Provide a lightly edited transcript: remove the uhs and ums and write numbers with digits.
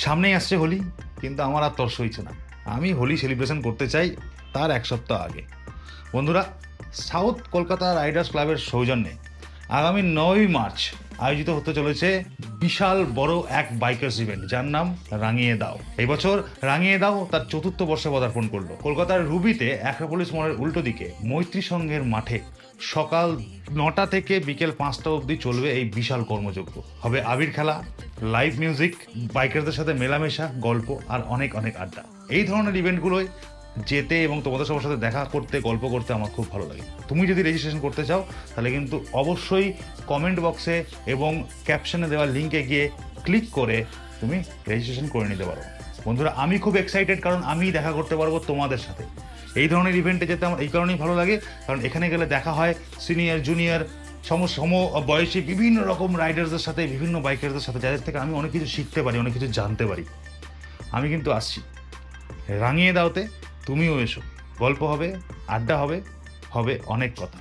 সামনেই আসছে হোলি, কিন্তু আমার আর তর সইছে না। আমি হোলি সেলিব্রেশন করতে চাই তার এক সপ্তাহ আগে। বন্ধুরা, সাউথ কলকাতা রাইডার্স ক্লাবের সৌজন্যে আগামী 9ই মার্চ আয়োজিত হতে চলেছে বিশাল বড় এক বাইকার্স ইভেন্ট, যার নাম রাঙিয়ে দাও। এই বছর রাঙিয়ে দাও তার 4র্থ বর্ষে পদার্পণ করলো। কলকাতার রুবিতে অ্যাক্রোপলিস মলের উল্টো দিকে মৈত্রী সংঘের মাঠে সকাল 9টা থেকে বিকেল 5টা অবধি চলবে এই বিশাল কর্মযজ্ঞ। হবে আবির খেলা, লাইভ মিউজিক, বাইকারদের সাথে মেলামেশা, গল্প আর অনেক অনেক আড্ডা। এই ধরনের ইভেন্টগুলোই যেতে এবং তোমাদের সবার সাথে দেখা করতে, গল্প করতে আমার খুব ভালো লাগে। তুমি যদি রেজিস্ট্রেশন করতে চাও তাহলে কিন্তু অবশ্যই কমেন্ট বক্সে এবং ক্যাপশনে দেওয়া লিঙ্কে গিয়ে ক্লিক করে তুমি রেজিস্ট্রেশন করে নিতে পারো। বন্ধুরা, আমি খুব এক্সাইটেড, কারণ আমি দেখা করতে পারবো তোমাদের সাথে। এই ধরনের ইভেন্টে যেতে আমার এই কারণেই ভালো লাগে, কারণ এখানে গেলে দেখা হয় সিনিয়র জুনিয়র সম বয়সী বিভিন্ন রকম রাইডার্সদের সাথে, বিভিন্ন বাইকারদের সাথে, যাদের থেকে আমি অনেক কিছু শিখতে পারি, অনেক কিছু জানতে পারি। আমি কিন্তু আসছি রাঙিয়ে দাওতে, তুমিও এসো। গল্প হবে, আড্ডা হবে, হবে অনেক কথা।